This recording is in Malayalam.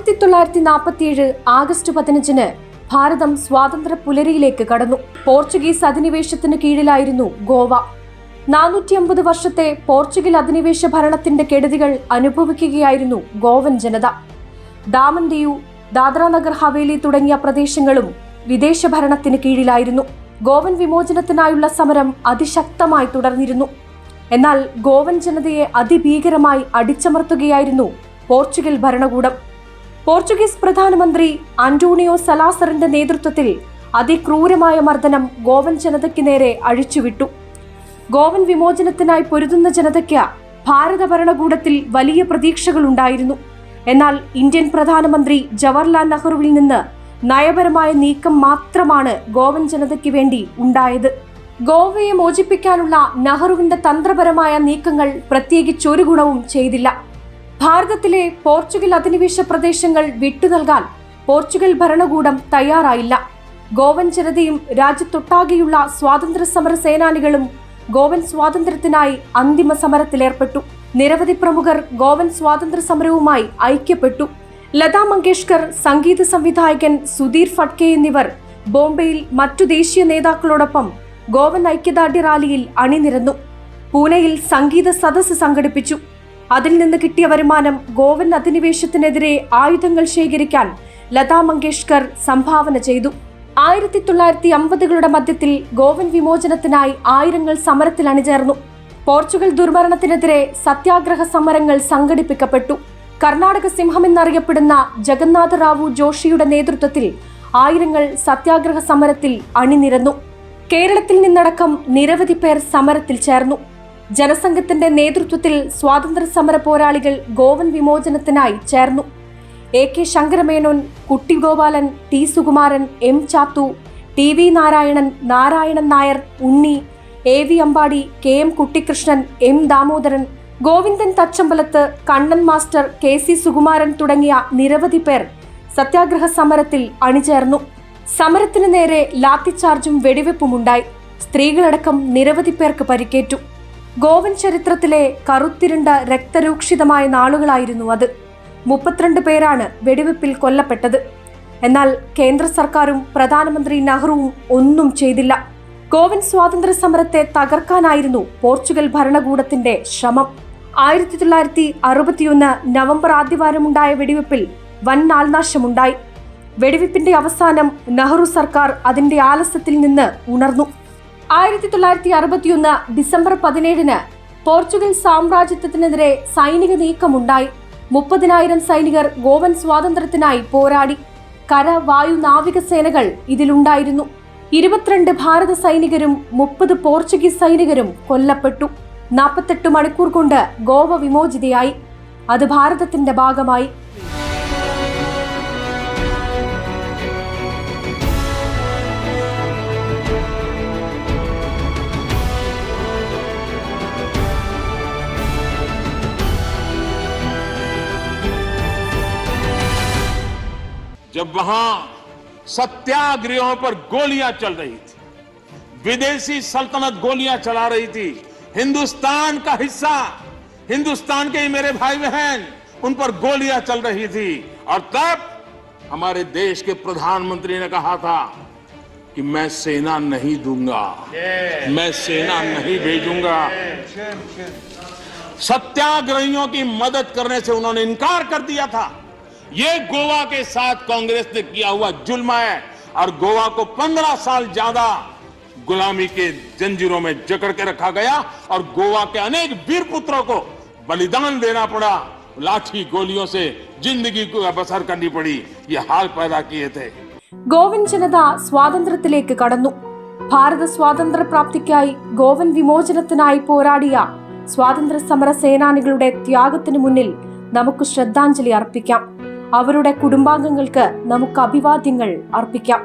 1947 ആഗസ്റ്റ് 15 ഭാരതം സ്വാതന്ത്ര്യ പുലരിയിലേക്ക് കടന്നു. പോർച്ചുഗീസ് അധിനിവേശത്തിന് കീഴിലായിരുന്നു ഗോവ. 450 വർഷത്തെ പോർച്ചുഗൽ അധിനിവേശ ഭരണത്തിന്റെ കെടുതികൾ അനുഭവിക്കുകയായിരുന്നു ഗോവൻ ജനത. ദാമൻ ദിയു, ദാദ്ര നഗർ ഹവേലി തുടങ്ങിയ പ്രദേശങ്ങളും വിദേശ ഭരണത്തിന് കീഴിലായിരുന്നു. ഗോവൻ വിമോചനത്തിനായുള്ള സമരം അതിശക്തമായി തുടർന്നിരുന്നു. എന്നാൽ ഗോവൻ ജനതയെ അതിഭീകരമായി അടിച്ചമർത്തുകയായിരുന്നു പോർച്ചുഗൽ ഭരണകൂടം. പോർച്ചുഗീസ് പ്രധാനമന്ത്രി അന്റോണിയോ സലാസറിന്റെ നേതൃത്വത്തിൽ അതിക്രൂരമായ മർദ്ദനം ഗോവൻ ജനതയ്ക്ക് നേരെ അഴിച്ചുവിട്ടു. ഗോവൻ വിമോചനത്തിനായി പൊരുതുന്ന ജനതയ്ക്ക് ഭാരത ഭരണകൂടത്തിൽ വലിയ പ്രതീക്ഷകളുണ്ടായിരുന്നു. എന്നാൽ ഇന്ത്യൻ പ്രധാനമന്ത്രി ജവഹർലാൽ നെഹ്റുവിൽ നിന്ന് നയപരമായ നീക്കം മാത്രമാണ് ഗോവൻ ജനതയ്ക്ക് വേണ്ടി ഉണ്ടായത്. ഗോവയെ മോചിപ്പിക്കാനുള്ള നെഹ്റുവിന്റെ തന്ത്രപരമായ നീക്കങ്ങൾ പ്രത്യേകിച്ചൊരു ഗുണവും ചെയ്തില്ല. ഭാരതത്തിലെ പോർച്ചുഗൽ അധിനിവേശ പ്രദേശങ്ങൾ വിട്ടുനൽകാൻ പോർച്ചുഗൽ ഭരണകൂടം തയ്യാറായില്ല. ഗോവൻ ജനതയും രാജ്യത്തൊട്ടാകെയുള്ള സ്വാതന്ത്ര്യ സമര സേനാനികളും ഗോവൻ സ്വാതന്ത്ര്യത്തിനായി അന്തിമ സമരത്തിലേർപ്പെട്ടു. നിരവധി പ്രമുഖർ ഗോവൻ സ്വാതന്ത്ര്യ സമരവുമായി ഐക്യപ്പെട്ടു. ലതാ മങ്കേഷ്കർ, സംഗീത സംവിധായകൻ സുധീർ ഫഡ്കെ എന്നിവർ ബോംബെയിൽ മറ്റു ദേശീയ നേതാക്കളോടൊപ്പം ഗോവൻ ഐക്യദാർഢ്യ റാലിയിൽ അണിനിരന്നു. പൂനെയിൽ സംഗീത സദസ്സ് സംഘടിപ്പിച്ചു. അതിൽ നിന്ന് കിട്ടിയ വരുമാനം ഗോവൻ അധിനിവേശത്തിനെതിരെ ആയുധങ്ങൾ ശേഖരിക്കാൻ ലതാ മങ്കേഷ്കർ സംഭാവന ചെയ്തു. 1950കളുടെ മധ്യത്തിൽ ഗോവൻ വിമോചനത്തിനായി ആയിരങ്ങൾ സമരത്തിൽ അണിചേർന്നു. പോർച്ചുഗൽ ദുർഭരണത്തിനെതിരെ സത്യാഗ്രഹ സമരങ്ങൾ സംഘടിപ്പിക്കപ്പെട്ടു. കർണാടക സിംഹം എന്നറിയപ്പെടുന്ന ജഗന്നാഥ റാവു ജോഷിയുടെ നേതൃത്വത്തിൽ ആയിരങ്ങൾ സത്യാഗ്രഹ സമരത്തിൽ അണിനിരന്നു. കേരളത്തിൽ നിന്നടക്കം നിരവധി പേർ സമരത്തിൽ ചേർന്നു. ജനസംഘത്തിന്റെ നേതൃത്വത്തിൽ സ്വാതന്ത്ര്യ സമര പോരാളികൾ ഗോവൻ വിമോചനത്തിനായി ചേർന്നു. AK Shankaramenon, Kutty Gopalan, T Sukumaran, M Chathu, TV Narayanan, Narayanan Nair, Unni, AV Ambadi, KM Kuttikrishnan, M Damodaran, Govindan Thachambalath, Kannan master, KC Sukumaran തുടങ്ങിയ നിരവധി പേർ സത്യാഗ്രഹ സമരത്തിൽ അണിചേർന്നു. സമരത്തിന് നേരെ ലാത്തിച്ചാർജും വെടിവെപ്പുമുണ്ടായി. സ്ത്രീകളടക്കം നിരവധി പേർക്ക് പരിക്കേറ്റു. ഗോവൻ ചരിത്രത്തിലെ കറുത്തിരുണ്ട രക്തരൂക്ഷിതമായ നാളുകളായിരുന്നു അത്. 32 പേരാണ് വെടിവെപ്പിൽ കൊല്ലപ്പെട്ടത്. എന്നാൽ കേന്ദ്ര സർക്കാരും പ്രധാനമന്ത്രി നെഹ്റുവും ഒന്നും ചെയ്തില്ല. ഗോവൻ സ്വാതന്ത്ര്യ സമരത്തെ തകർക്കാനായിരുന്നു പോർച്ചുഗൽ ഭരണകൂടത്തിന്റെ ശ്രമം. 1961 നവംബർ ആദ്യവാരമുണ്ടായ വെടിവെപ്പിൽ വൻ നാൾനാശമുണ്ടായി. വെടിവെപ്പിന്റെ അവസാനം നെഹ്റു സർക്കാർ അതിന്റെ ആലസ്യത്തിൽ നിന്ന് ഉണർന്നു. 1961 ഡിസംബർ 17 പോർച്ചുഗൽ സാമ്രാജ്യത്വത്തിനെതിരെ സൈനിക നീക്കമുണ്ടായി. 30,000 സൈനികർ ഗോവൻ സ്വാതന്ത്ര്യത്തിനായി പോരാടി. കര, വായു, നാവിക സേനകൾ ഇതിലുണ്ടായിരുന്നു. 22 ഭാരത സൈനികരും 30 പോർച്ചുഗീസ് സൈനികരും കൊല്ലപ്പെട്ടു. 48 മണിക്കൂർ കൊണ്ട് ഗോവ വിമോചിതയായി. അത് ഭാരതത്തിന്റെ ഭാഗമായി. जब वहां सत्याग्रहों पर गोलियां चल रही थी, विदेशी सल्तनत गोलियां चला रही थी, हिंदुस्तान का हिस्सा, हिंदुस्तान के ही मेरे भाई बहन, उन पर गोलियां चल रही थी, और तब हमारे देश के प्रधानमंत्री ने कहा था कि मैं सेना नहीं दूंगा, मैं सेना नहीं भेजूंगा। सत्याग्रहियों की मदद करने से उन्होंने इनकार कर दिया था। ये गोवा के साथ कांग्रेस ने किया हुआ जुल्म है, और गोवा को 15 साल ज्यादा गुलामी के जंजीरों में जकड़ के रखा गया, और गोवा के अनेक वीर पुत्रों को बलिदान देना पड़ा, लाठी गोलियों से जिंदगी को बसर करनी पड़ी, ये हाल पैदा किए थे. ഗോവൻ ജനത സ്വാതന്ത്ര്യത്തിലേക്ക് കടന്നു. ഭാരത സ്വാതന്ത്ര്യ പ്രാപ്തിക്കായി ഗോവൻ വിമോചനത്തിനായി പോരാടിയ സ്വാതന്ത്ര്യ സമര സേനാനികളുടെ ത്യാഗത്തിനു മുന്നിൽ നമുക്ക് ശ്രദ്ധാഞ്ജലി അർപ്പിക്കാം. അവരുടെ കുടുംബാംഗങ്ങൾക്ക് നമുക്ക് അഭിവാദ്യങ്ങൾ അർപ്പിക്കാം.